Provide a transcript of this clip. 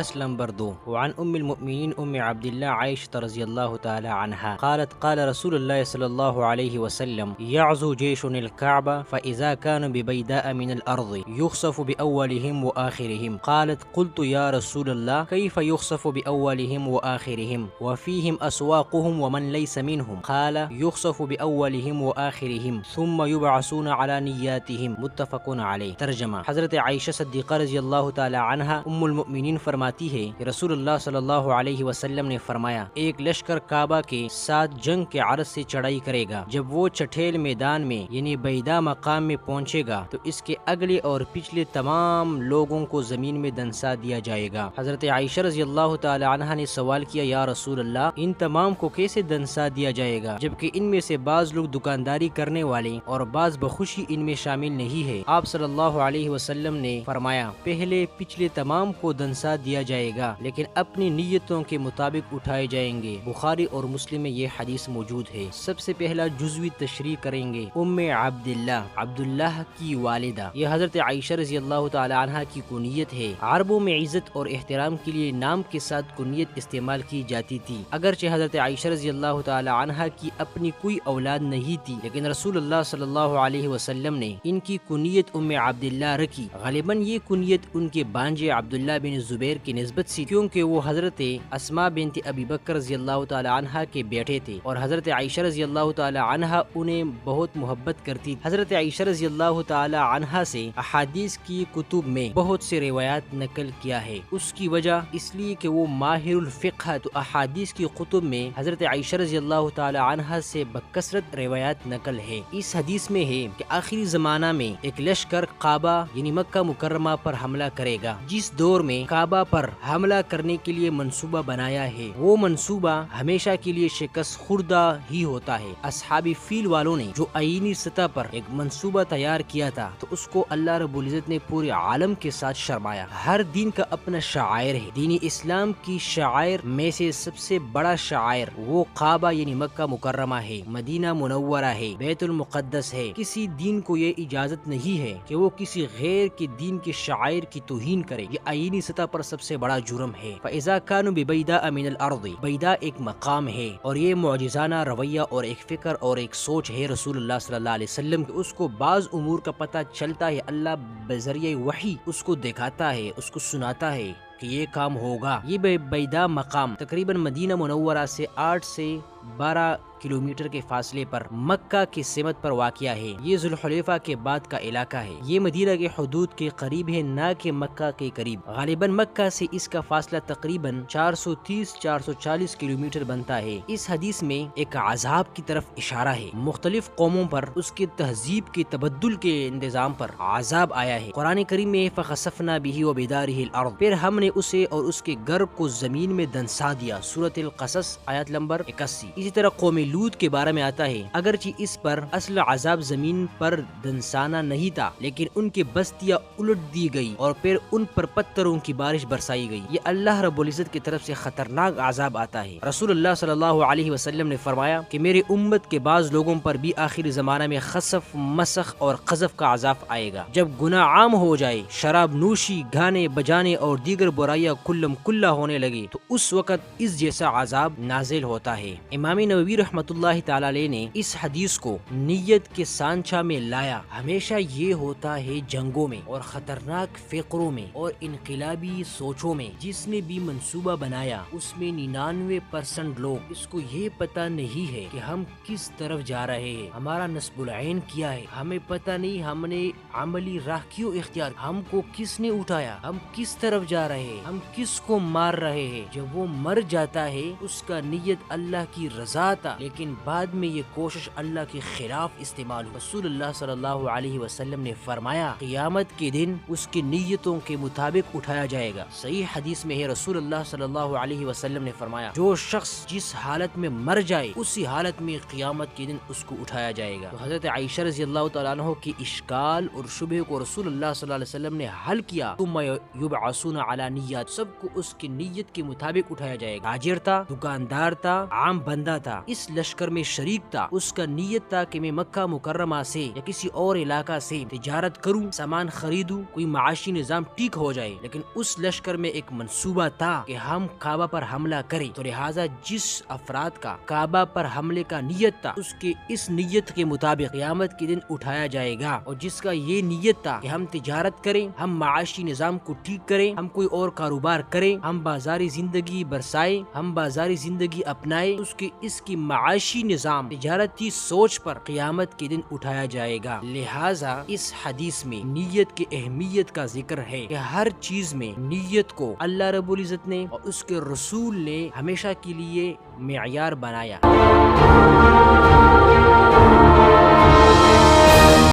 درس نمبر 2 وعن ام المؤمنین ام عبد اللہ عائشہ رضی اللہ تعالی عنہا قالت قال رسول اللہ صلی اللہ علیہ وسلم يعزو جيش الكعبة فإذا كانوا ببيداء من الأرض يخسف بأولهم وآخرهم قالت قلت يا رسول الله كيف يخسف بأولهم وآخرهم وفيهم أسواقهم ومن ليس منهم قال يخسف بأولهم وآخرهم ثم يبعثون على نياتهم متفق علیہ۔ ترجمہ، حضرت عائشہ صدیقہ رضی اللہ تعالی عنہا ام المؤمنین فرماتی ہے کہ رسول اللہ صلی اللہ علیہ وسلم نے فرمایا ایک لشکر کعبہ کے ساتھ جنگ کے عرض سے چڑھائی کرے گا، جب وہ چٹھیل میدان میں یعنی بیدا مقام میں پہنچے گا تو اس کے اگلے اور پچھلے تمام لوگوں کو زمین میں دنسا دیا جائے گا۔ حضرت عائشہ رضی اللہ تعالی عنہا نے سوال کیا یا رسول اللہ ان تمام کو کیسے دنسا دیا جائے گا جبکہ ان میں سے بعض لوگ دکانداری کرنے والے اور بعض بخوشی ان میں شامل نہیں ہے؟ آپ صلی اللہ علیہ وسلم نے فرمایا پہلے پچھلے تمام کو دنسا دیا جائے گا لیکن اپنی نیتوں کے مطابق اٹھائے جائیں گے۔ بخاری اور مسلم میں یہ حدیث موجود ہے۔ سب سے پہلا جزوی تشریح کریں گے ام عبداللہ کی والدہ، یہ حضرت عائشہ رضی اللہ تعالی عنہا کی کنیت ہے۔ عربوں میں عزت اور احترام کے لیے نام کے ساتھ کنیت استعمال کی جاتی تھی۔ اگرچہ حضرت عائشہ رضی اللہ تعالی عنہا کی اپنی کوئی اولاد نہیں تھی لیکن رسول اللہ صلی اللہ علیہ وسلم نے ان کی کنیت ام عبداللہ رکھی۔ غالباً یہ کنیت ان کے بانجے عبداللہ بن زبیر کی نسبت سے کیونکہ وہ حضرت اسماء بنت ابی بکر رضی اللہ تعالی عنہا کے بیٹے تھے اور حضرت عائشہ رضی اللہ تعالی عنہا انہیں بہت محبت کرتی تھی۔ حضرت عائشہ رضی اللہ تعالی عنہا سے احادیث کی کتب میں بہت سے روایات نقل کیا ہے۔ اس کی وجہ اس لیے کہ وہ ماہر الفقہ، تو احادیث کی کتب میں حضرت عائشہ رضی اللہ تعالی عنہا سے بکثرت روایات نقل ہے۔ اس حدیث میں ہے کہ آخری زمانہ میں ایک لشکر کعبہ یعنی مکہ مکرمہ پر حملہ کرے گا۔ جس دور میں کعبہ پر حملہ کرنے کے لیے منصوبہ بنایا ہے وہ منصوبہ ہمیشہ کے لیے شکست خوردہ ہی ہوتا ہے۔ اصحاب فیل والوں نے جو آئینی سطح پر ایک منصوبہ تیار کیا تھا تو اس کو اللہ رب العزت نے پورے عالم کے ساتھ شرمایا۔ ہر دین کا اپنا شعائر ہے۔ دین اسلام کی شعائر میں سے سب سے بڑا شعائر وہ کعبہ یعنی مکہ مکرمہ ہے، مدینہ منورہ ہے، بیت المقدس ہے۔ کسی دین کو یہ اجازت نہیں ہے کہ وہ کسی غیر کے دین کے شعائر کی توہین کرے، یہ آئینی سطح پر سب سے بڑا جرم ہے۔ فَإِذَا كَانُوا بِبَيْدَاءَ مِنَ الْأَرْضِ، بیدا ایک مقام ہے اور یہ معجزانہ رویہ اور ایک فکر اور ایک سوچ ہے رسول اللہ صلی اللہ علیہ وسلم کہ اس کو بعض امور کا پتہ چلتا ہے، اللہ بذریعہ وحی اس کو دکھاتا ہے، اس کو سناتا ہے کہ یہ کام ہوگا۔ یہ بیدا مقام تقریباً مدینہ منورہ سے 8 سے 12 کلومیٹر کے فاصلے پر مکہ کی سمت پر واقع ہے۔ یہ ذوالحلیفہ کے بعد کا علاقہ ہے۔ یہ مدینہ کے حدود کے قریب ہے نہ کہ مکہ کے قریب۔ غالباً مکہ سے اس کا فاصلہ تقریباً 430-440 کلومیٹر بنتا ہے۔ اس حدیث میں ایک عذاب کی طرف اشارہ ہے۔ مختلف قوموں پر اس کے تہذیب کے تبدل کے انتظام پر عذاب آیا ہے۔ قرآن کریم میں فخسفنا به وبداره الارض، پھر ہم نے اسے اور اس کے گھر کو زمین میں دنسا دیا۔ سورۃ القصص آیت نمبر 81۔ اسی طرح قوم لوط کے بارے میں آتا ہے اگرچہ اس پر اصل عذاب زمین پر دنسانا نہیں تھا لیکن ان کی بستیاں الٹ دی گئی اور پھر ان پر پتھروں کی بارش برسائی گئی۔ یہ اللہ رب العزت کی طرف سے خطرناک عذاب آتا ہے۔ رسول اللہ صلی اللہ علیہ وسلم نے فرمایا کہ میری امت کے بعض لوگوں پر بھی آخری زمانہ میں خسف، مسخ اور قذف کا عذاب آئے گا۔ جب گناہ عام ہو جائے، شراب نوشی، گانے بجانے اور دیگر برائیاں کلم کلا ہونے لگے تو اس وقت اس جیسا عذاب نازل ہوتا ہے۔ امام نووی رحمۃ اللہ تعالی علیہ نے اس حدیث کو نیت کے سانچہ میں لایا۔ ہمیشہ یہ ہوتا ہے جنگوں میں اور خطرناک فکروں میں اور انقلابی سوچوں میں، جس نے بھی منصوبہ بنایا اس میں 99% لوگ اس کو یہ پتہ نہیں ہے کہ ہم کس طرف جا رہے ہیں، ہمارا نصب العین کیا ہے، ہمیں پتہ نہیں ہم نے عملی راہ کیوں اختیار، ہم کو کس نے اٹھایا، ہم کس طرف جا رہے ہیں، ہم کس کو مار رہے ہیں۔ جب وہ مر جاتا ہے اس کا نیت اللہ کی رضا تھا لیکن بعد میں یہ کوشش اللہ کے خلاف استعمال ہوئی۔ رسول اللہ صلی اللہ علیہ وسلم نے فرمایا قیامت کے دن اس کی نیتوں کے مطابق اٹھایا جائے گا۔ صحیح حدیث میں ہے رسول اللہ صلی اللہ علیہ وسلم نے فرمایا جو شخص جس حالت میں مر جائے اسی حالت میں قیامت کے دن اس کو اٹھایا جائے گا۔ تو حضرت عائشہ رضی اللہ تعالیٰ عنہ کی اشکال اور شبہ کو رسول اللہ صلی اللہ علیہ وسلم نے حل کیا۔ ثم یبعثون علی النیات، سب کو اس کی نیت کے مطابق اٹھایا جائے گا۔ تاجر تھا، دکاندار تھا، عام بندہ تھا، اس لشکر میں شریک تھا، اس کا نیت تھا کہ میں مکہ مکرمہ سے یا کسی اور علاقہ سے تجارت کروں، سامان خریدوں، کوئی معاشی نظام ٹھیک ہو جائے، لیکن اس لشکر میں ایک منصوبہ تھا کہ ہم کعبہ پر حملہ کریں۔ تو لہٰذا جس افراد کا کعبہ پر حملے کا نیت تھا، اس کے اس نیت کے مطابق قیامت کے دن اٹھایا جائے گا، اور جس کا یہ نیت تھا کہ ہم تجارت کریں، ہم معاشی نظام کو ٹھیک کریں، ہم کوئی اور کاروبار کریں، ہم بازاری زندگی برسائیں، ہم بازاری زندگی اپنائیں، اس کی معاشی نظام تجارتی سوچ پر قیامت کے دن اٹھایا جائے گا۔ لہٰذا اس حدیث میں نیت کی اہمیت کا ذکر ہے کہ ہر چیز میں نیت کو اللہ رب العزت نے اور اس کے رسول نے ہمیشہ کے لیے معیار بنایا۔